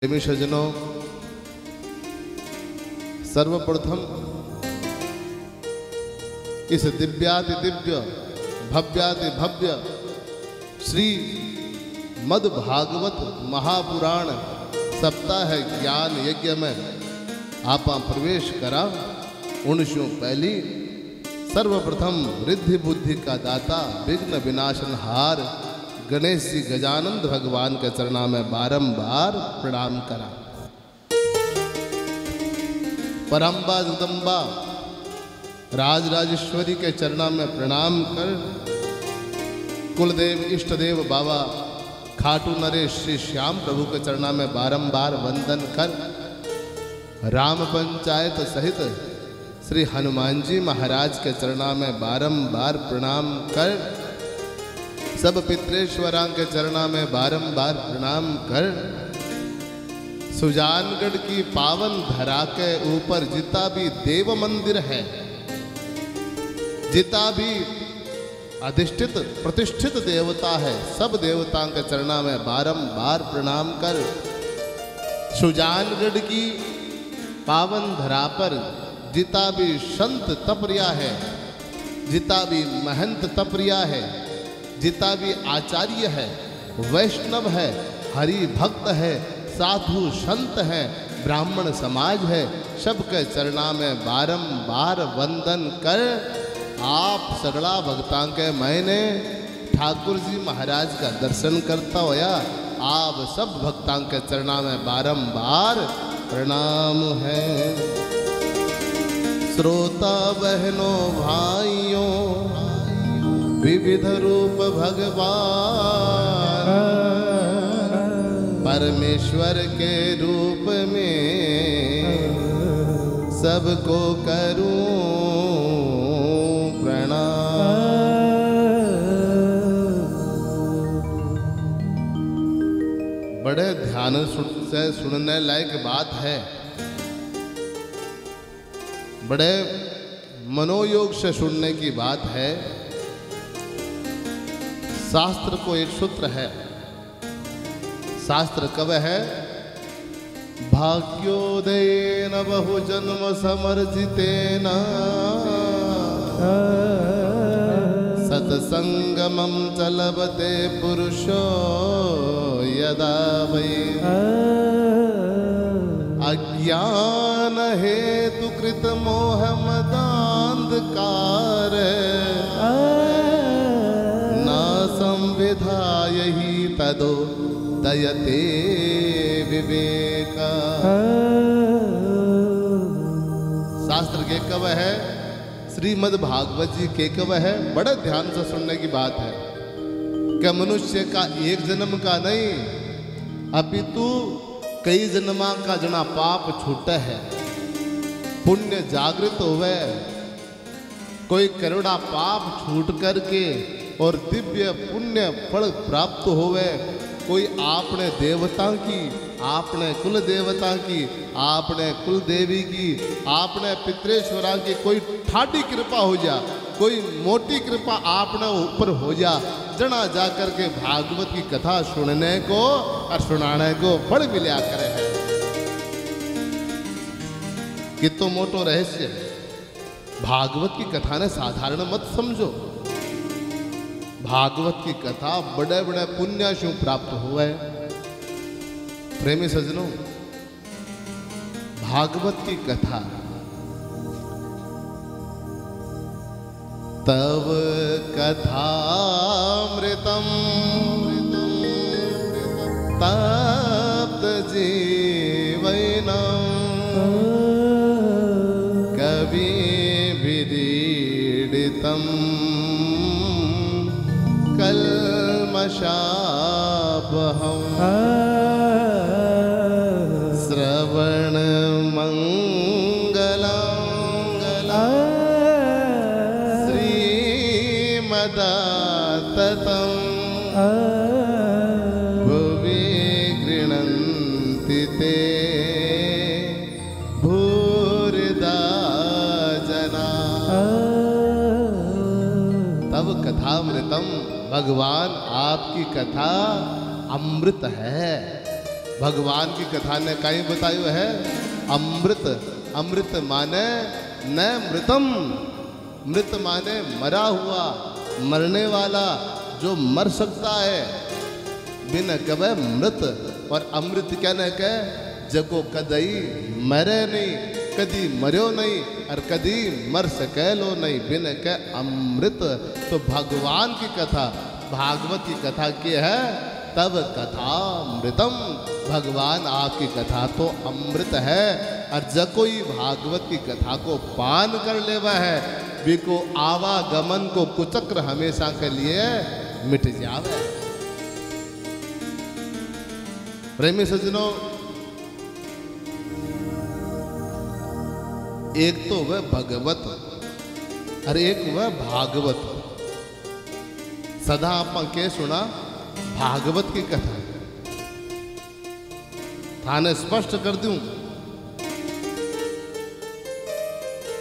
प्रेमी सज्जनों, सर्वप्रथम इस दिव्याति दिव्य भव्याति भव्य श्री मद भागवत महापुराण सप्ताह ज्ञान यज्ञ में आपा प्रवेश करा। उनसों पहली सर्वप्रथम रिद्धि बुद्धि का दाता विघ्न विनाशन हार गणेश जी गजानंद भगवान के चरणा में बारंबार प्रणाम करा। परम्बा जगदम्बा राज राजेश्वरी के चरणा में प्रणाम कर कुलदेव इष्ट देव बाबा खाटू नरेश श्री श्याम प्रभु के चरणा में बारंबार वंदन कर राम पंचायत सहित श्री हनुमान जी महाराज के चरणा में बारंबार प्रणाम कर सब पितरेश्वरां के चरणा में बारंबार प्रणाम कर सुजानगढ़ की पावन धरा के ऊपर जितना भी देव मंदिर है, जितना भी अधिष्ठित प्रतिष्ठित देवता है, सब देवताओं के चरणा में बारंबार प्रणाम कर सुजानगढ़ की पावन धरा पर जितना भी संत तपरिया है, जितना भी महंत तपरिया है, जितना भी आचार्य है, वैष्णव है, हरि भक्त है, साधु संत है, ब्राह्मण समाज है, सबके चरणा में बारंबार वंदन कर आप सगड़ा भक्तां के मैंने ठाकुर जी महाराज का दर्शन करता होया आप सब भक्तां के चरणा में बारंबार प्रणाम है। श्रोता बहनों भाइयों विविध रूप भगवान परमेश्वर के रूप में सबको करूं प्रणाम। बड़े ध्यान से सुनने लायक बात है, बड़े मनोयोग से सुनने की बात है। शास्त्र को एक सूत्र है, शास्त्र कब है? भाग्योदयेन बहु जन्म समर्जितेन सत्संगमं च लभते पुरुषो यदा वै अज्ञान हेतु कृत मोह मदान्धकार संविधाय ही तदो दयते विवेका। शास्त्र के कव है, श्रीमद् भागवत जी के कव है। बड़े ध्यान से सुनने की बात है कि मनुष्य का एक जन्म का नहीं अपितु कई जन्मा का जना पाप छूटा है, पुण्य जागृत होवे, कोई करोड़ा पाप छूट करके और दिव्य पुण्य फल प्राप्त होवे। कोई आपने देवता की, आपने कुल देवता की, आपने कुल देवी की, आपने पितरेश्वरा की कोई ठाडी कृपा हो जा, कोई मोटी कृपा आपने ऊपर हो जा, जना जाकर के भागवत की कथा सुनने को और सुनाने को फल मिला करे है। कितो मोटो रहस्य है, भागवत की कथा ने साधारण मत समझो। भागवत की कथा बड़े बड़े पुण्याशु प्राप्त हुए। प्रेमी सज्जनों, भागवत की कथा तव कथामृतम तप्त जीवनम कवि विदीडितम कल्मषापहं श्रवण मंगलम श्रीमदाततं भुवि गृह्णन्ति ते भूरिदा जना। तव कथामृतम, भगवान आपकी कथा अमृत है। भगवान की कथा ने कहीं बतायो है अमृत। अमृत माने न मृतम, मृत माने मरा हुआ, मरने वाला, जो मर सकता है बिन कवे मृत। और अमृत क्या न कह जको कदई मरे नहीं, कदी मर्यो नहीं और कदी मर सकेलो नहीं, बिन के अमृत। तो भगवान की कथा, भागवत की कथा क्या है, तब कथा अमृतम। भगवान आपकी कथा तो अमृत है। और जब कोई भागवत की कथा को पान कर लेवा है, बिको आवागमन को कुचक्र हमेशा के लिए मिट जावे। प्रेमी सज्जनों, एक तो वह भगवत और एक वह भागवत। सदा आप के सुना भागवत की कथा, थाने स्पष्ट कर दूं,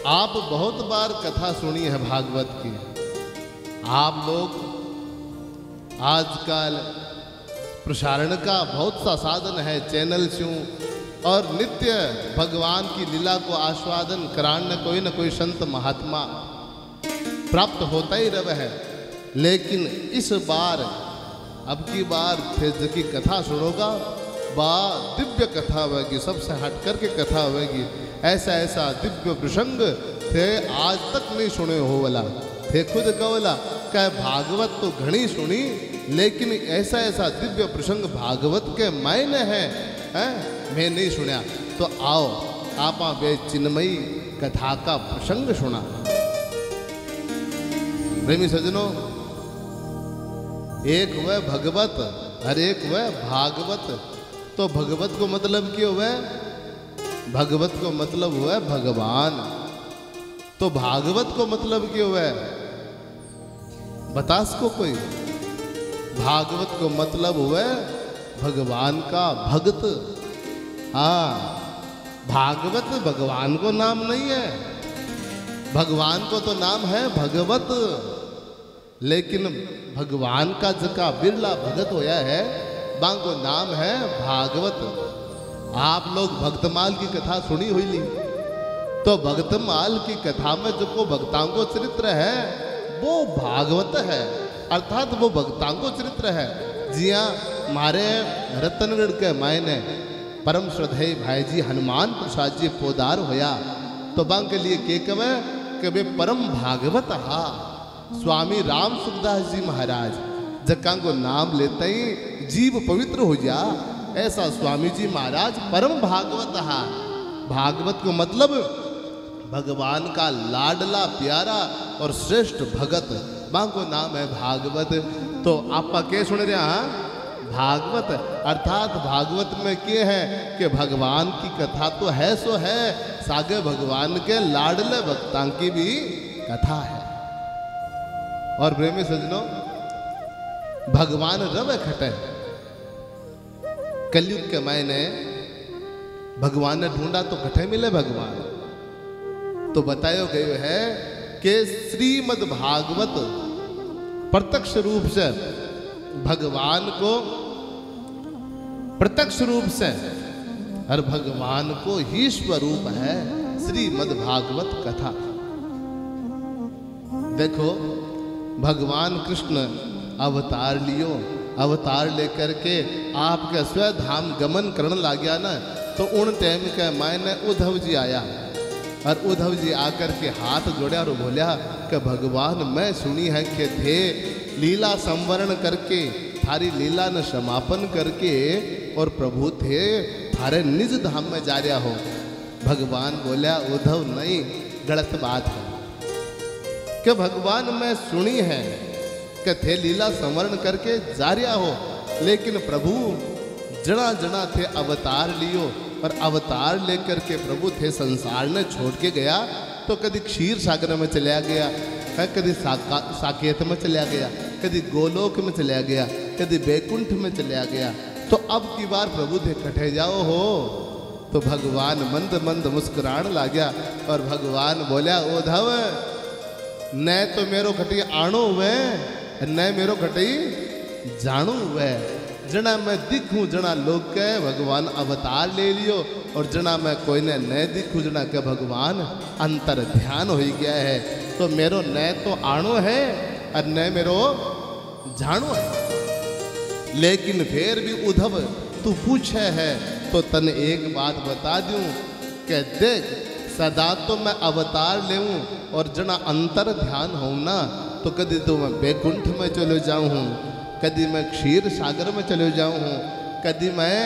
आप बहुत बार कथा सुनी है भागवत की। आप लोग आजकल प्रसारण का बहुत सा साधन है, चैनल से, और नित्य भगवान की लीला को आस्वादन कराने कोई न कोई संत महात्मा प्राप्त होता ही रहा है। लेकिन इस बार, अब की बार थे की कथा सुनोगा, बा दिव्य कथा होगी, सबसे हट करके कथा होगी। ऐसा ऐसा दिव्य प्रसंग थे आज तक नहीं सुने हो वाला थे। खुद कवला कह भागवत तो घनी सुनी, लेकिन ऐसा ऐसा दिव्य प्रसंग भागवत के मायने हैं मैं नहीं सुना। तो आओ आप वे चिन्मयी कथा का प्रसंग सुना। प्रेमी सज्जनों, एक वह भगवत और एक वह भागवत। तो भगवत को मतलब क्यों हुआ? भगवत को मतलब हुआ भगवान। तो भागवत को मतलब क्यों हुआ? बता सको कोई? भागवत को मतलब हुआ भगवान का भक्त। हाँ, भागवत भगवान को नाम नहीं है, भगवान को तो नाम है भगवत। लेकिन भगवान का जका बिरला भगत होया है, बांको नाम है भागवत। आप लोग भक्तमाल की कथा सुनी हुई ली, तो भक्तमाल की कथा में जो को भक्तांगो चरित्र है वो भागवत है, अर्थात वो भक्तांगो चरित्र है। जिया मारे रतनगढ़ के मायने परम श्रद्धेय भाई जी हनुमान प्रसाद जी पोदार होया, तो बांग के लिए के कवे कि वे परम भागवत हा। स्वामी राम सुखदास जी महाराज जक्का को नाम लेते ही जीव पवित्र हो जा, ऐसा स्वामी जी महाराज परम भागवत हा। भागवत को मतलब भगवान का लाडला प्यारा और श्रेष्ठ भगत, बांको नाम है भागवत। तो आप के सुन रहे हैं भागवत, अर्थात भागवत में क्या है कि भगवान की कथा तो है सो है, सागे भगवान के लाडले भक्तां की भी कथा है। और प्रेमी सज्जनों, भगवान रव खटे कलयुग के मायने भगवान ने ढूंढा तो कटे मिले भगवान। तो बतायो गयो है कि श्रीमद् भागवत प्रत्यक्ष रूप से भगवान को, प्रत्यक्ष रूप से हर भगवान को ही स्वरूप है श्रीमद् भागवत कथा। देखो भगवान कृष्ण अवतार लियो, अवतार लेकर के आपके स्वधाम गमन करने लग गया ना, तो उन टाइम के मायने उद्धव जी आया और उद्धव जी आकर के हाथ जोड़ा और बोलिया कि भगवान मैं सुनी है कि थे लीला संवरण करके थारी लीला न समापन करके और प्रभु थे थारे निज धाम में जा रहा हो। भगवान बोलिया उद्धव नहीं, गलत बात है कि भगवान मैं सुनी है कि थे लीला संवरण करके जा रहा हो, लेकिन प्रभु जना जना थे अवतार लियो और अवतार लेकर के प्रभु थे संसार ने छोड़ के गया। तो कभी क्षीर सागर में चला गया, कभी साकेत में चला गया, कभी गोलोक में चला गया, कभी बैकुंठ में चला गया। तो अब की बार प्रभु थे कटे जाओ हो। तो भगवान मंद मंद मुस्कुराने लग गया और भगवान बोलिया उद्धव न तो मेरो खटी आणो हुए न मेरो खटी जाणो हुए। जना मैं दिखूं जना लोग के भगवान अवतार ले लियो और जना मैं कोई ने न दिखूं जना के भगवान अंतर ध्यान हो गया है। तो मेरो न तो आणो है और न मेरो जानो है। लेकिन फिर भी उद्धव तू पूछे है तो तन एक बात बता दूं कि देख सदा तो मैं अवतार लेऊं और जना अंतर ध्यान हो ना तो कभी तो मैं बैकुंठ में चले जाऊं हूँ, कभी मैं क्षीर सागर में चले जाऊं हूँ, कभी मैं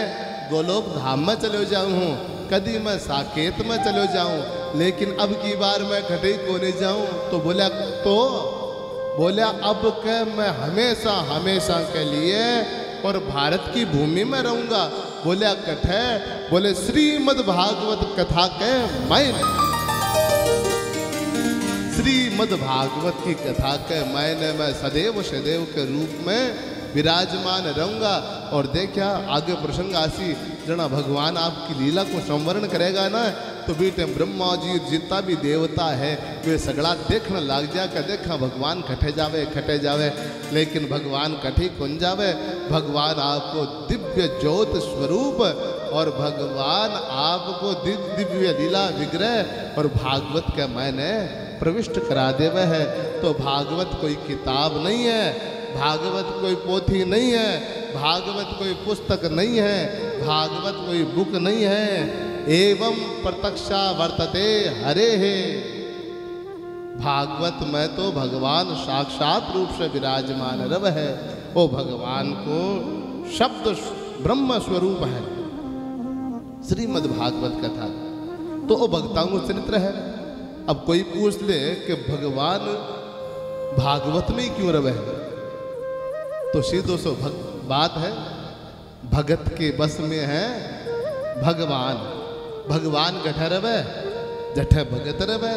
गोलोक धाम में चले जाऊं हूँ, कभी मैं साकेत में चले जाऊं, लेकिन अब की बार मैं कहीं को नहीं जाऊं। तो बोला अब के मैं हमेशा हमेशा के लिए और भारत की भूमि में रहूंगा। बोला कथे बोले श्रीमद् भागवत कथा के श्रीमद् भागवत की कथा के मैं सदैव सदैव के रूप में विराजमान रहूंगा। और देखा आगे प्रसंग आसी जना भगवान आपकी लीला को संवरण करेगा ना तो बेटे ब्रह्मा जी जितना भी देवता है वे सगड़ा देखने लग जा कर देखा भगवान खटे जावे लेकिन भगवान कठी कौन जावे। भगवान आपको दिव्य ज्योत स्वरूप और भगवान आपको दिव्य लीला विग्रह और भागवत के मैंने प्रविष्ट करा देवे है। तो भागवत कोई किताब नहीं है, भागवत कोई पोथी नहीं है, भागवत कोई पुस्तक नहीं है, भागवत कोई बुक नहीं है। एवं प्रत्यक्षा वर्तते हरे है। भागवत में तो भगवान साक्षात रूप से विराजमान रव है। वो भगवान को शब्द ब्रह्म स्वरूप है। श्रीमद् भागवत कथा तो वो भक्ताओं को चरित्र है। अब कोई पूछ ले कि भगवान भागवत में ही क्यों रवे है तो सीधो सो बात है भगत के बस में है भगवान। भगवान गठे रवे जठे भगत रवे।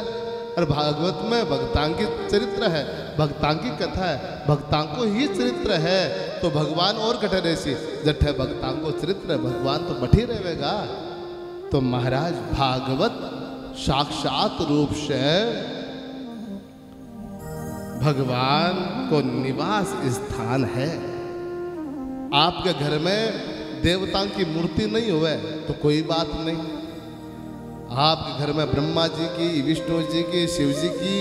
और भागवत में भक्तां की चरित्र है, भक्तां की कथा है, भक्तां को ही चरित्र है। तो भगवान और गठे रेसी जठे भक्तां को चरित्र भगवान तो बठी रहेगा। तो महाराज भागवत साक्षात रूप से भगवान को निवास स्थान है। आपके घर में देवताओं की मूर्ति नहीं हुए तो कोई बात नहीं। आपके घर में ब्रह्मा जी की, विष्णु जी की, शिव जी की